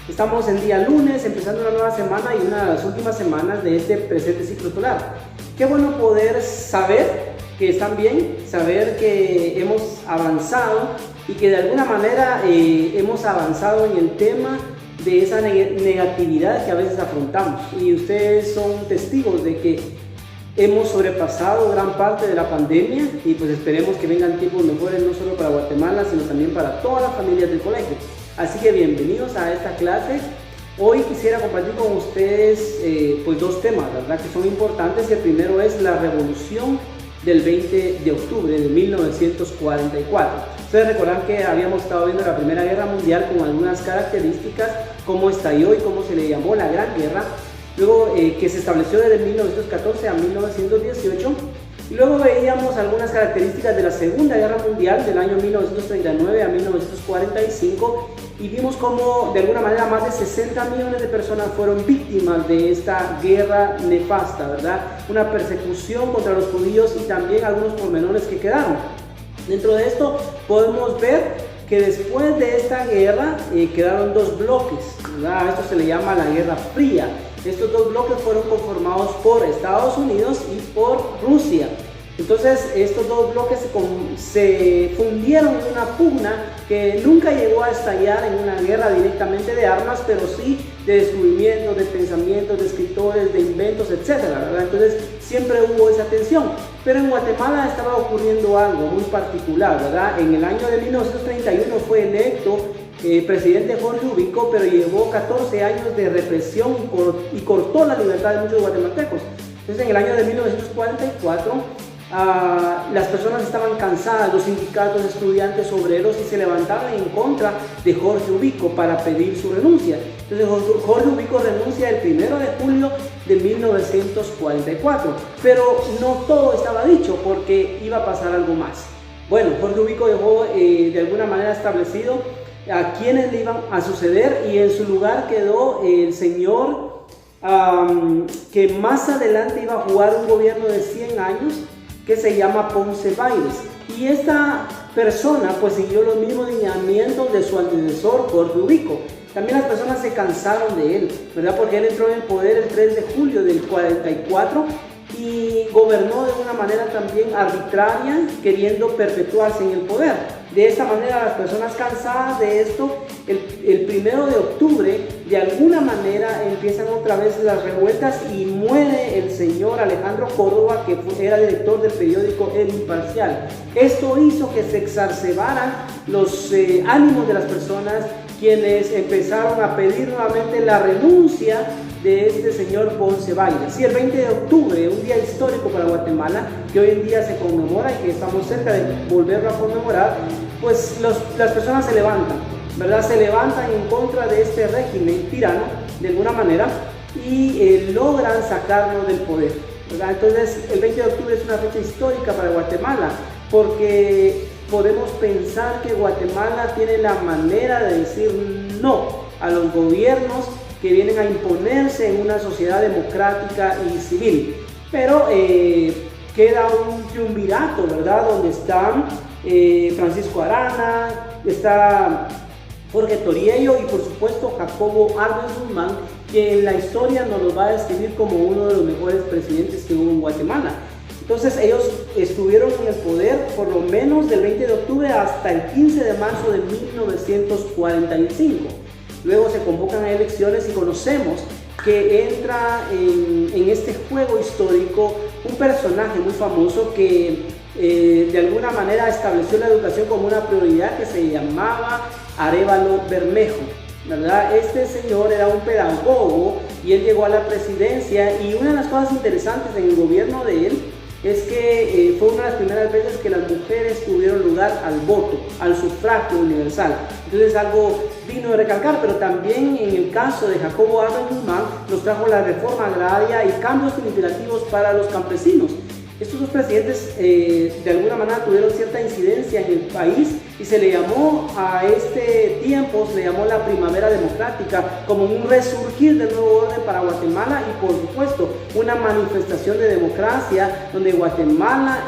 Estamos en día lunes, empezando una nueva semana y una de las últimas semanas de este presente ciclo solar. Qué bueno poder saber que están bien, saber que hemos avanzado y que de alguna manera hemos avanzado en el tema de esa negatividad que a veces afrontamos. Y ustedes son testigos de que hemos sobrepasado gran parte de la pandemia y pues esperemos que vengan tiempos mejores no solo para Guatemala, sino también para todas las familias del colegio. Así que bienvenidos a esta clase. Hoy quisiera compartir con ustedes pues dos temas, ¿verdad?, que son importantes. El primero es la revolución del 20 de octubre de 1944. Ustedes recordarán que habíamos estado viendo la Primera Guerra Mundial con algunas características, cómo estalló y cómo se le llamó la Gran Guerra. Luego que se estableció desde 1914 a 1918, y luego veíamos algunas características de la Segunda Guerra Mundial del año 1939 a 1945, y vimos cómo de alguna manera más de 60 millones de personas fueron víctimas de esta guerra nefasta, ¿verdad? Una persecución contra los judíos y también algunos pormenores que quedaron. Dentro de esto podemos ver que después de esta guerra quedaron dos bloques, ¿verdad? Esto se le llama la Guerra Fría. Estos dos bloques fueron conformados por Estados Unidos y por Rusia. Entonces estos dos bloques se fundieron en una pugna que nunca llegó a estallar en una guerra directamente de armas, pero sí de descubrimientos, de pensamientos, de escritores, de inventos, etc., ¿verdad? Entonces siempre hubo esa tensión. Pero en Guatemala estaba ocurriendo algo muy particular, ¿verdad? En el año de 1931 fue electo presidente Jorge Ubico, pero llevó 14 años de represión y cortó la libertad de muchos guatemaltecos. Entonces en el año de 1944 las personas estaban cansadas, los sindicatos, estudiantes, obreros, y se levantaron en contra de Jorge Ubico para pedir su renuncia. Entonces Jorge Ubico renuncia el 1 de julio de 1944, pero no todo estaba dicho porque iba a pasar algo más. Bueno, Jorge Ubico dejó de alguna manera establecido a quienes le iban a suceder, y en su lugar quedó el señor que más adelante iba a jugar un gobierno de 100 años, que se llama Ponce Bailes. Y esta persona pues siguió los mismos lineamientos de su antecesor Jorge Ubico. También las personas se cansaron de él, ¿verdad?, porque él entró en el poder el 3 de julio del 44 y gobernó de una manera también arbitraria, queriendo perpetuarse en el poder. De esta manera, las personas cansadas de esto, el 1 de octubre, de alguna manera empiezan otra vez las revueltas y muere el señor Alejandro Córdoba, que era director del periódico El Imparcial. Esto hizo que se exacerbaran los ánimos de las personas, quienes empezaron a pedir nuevamente la renuncia de este señor Ponce Bailes. Y el 20 de octubre, un día histórico para Guatemala, que hoy en día se conmemora y que estamos cerca de volverlo a conmemorar, pues las personas se levantan, ¿verdad? Se levantan en contra de este régimen tirano, de alguna manera, y logran sacarlo del poder, ¿verdad? Entonces, el 20 de octubre es una fecha histórica para Guatemala, porque podemos pensar que Guatemala tiene la manera de decir no a los gobiernos que vienen a imponerse en una sociedad democrática y civil. Pero queda un triunvirato, ¿verdad?, donde están Francisco Arana, está Jorge Toriello y por supuesto Jacobo Arbenz Guzmán, que en la historia nos los va a describir como uno de los mejores presidentes que hubo en Guatemala. Entonces ellos estuvieron en el poder por lo menos del 20 de octubre hasta el 15 de marzo de 1945. Luego se convocan a elecciones y conocemos que entra en este juego histórico un personaje muy famoso que de alguna manera estableció la educación como una prioridad, que se llamaba Arévalo Bermejo, ¿verdad? Este señor era un pedagogo y él llegó a la presidencia, y una de las cosas interesantes en el gobierno de él es que fue una de las primeras veces que las mujeres tuvieron lugar al voto, al sufragio universal. Entonces es algo digno de recalcar, pero también en el caso de Jacobo Arbenz Guzmán nos trajo la reforma agraria y cambios significativos para los campesinos. Estos dos presidentes de alguna manera tuvieron cierta incidencia en el país, y se le llamó a este tiempo, se le llamó la primavera democrática, como un resurgir del nuevo orden para Guatemala, y por supuesto una manifestación de democracia donde Guatemala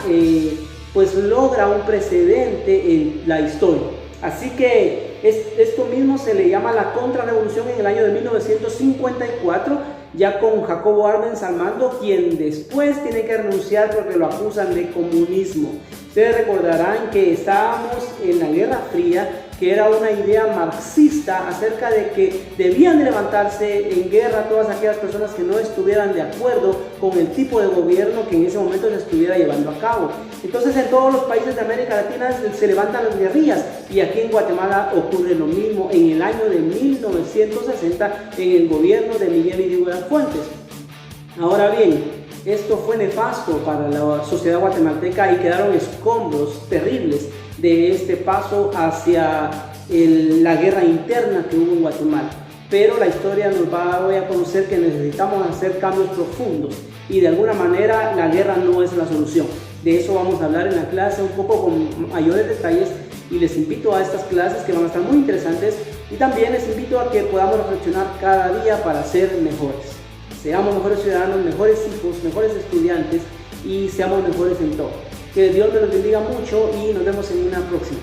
pues logra un precedente en la historia. Así que Esto mismo se le llama la contrarrevolución en el año de 1954, ya con Jacobo Arbenz al mando, quien después tiene que renunciar porque lo acusan de comunismo. Ustedes recordarán que estábamos en la Guerra Fría, que era una idea marxista acerca de que debían de levantarse en guerra todas aquellas personas que no estuvieran de acuerdo con el tipo de gobierno que en ese momento se estuviera llevando a cabo. Entonces en todos los países de América Latina se levantan las guerrillas, y aquí en Guatemala ocurre lo mismo en el año de 1960 en el gobierno de Miguel Irigoyen Fuentes. Ahora bien, esto fue nefasto para la sociedad guatemalteca y quedaron escombros terribles de este paso hacia la guerra interna que hubo en Guatemala. Pero la historia nos va hoy a conocer que necesitamos hacer cambios profundos, y de alguna manera la guerra no es la solución. De eso vamos a hablar en la clase un poco con mayores detalles, y les invito a estas clases que van a estar muy interesantes, y también les invito a que podamos reflexionar cada día para ser mejores. Seamos mejores ciudadanos, mejores hijos, mejores estudiantes, y seamos mejores en todo. Que Dios me los bendiga mucho y nos vemos en una próxima.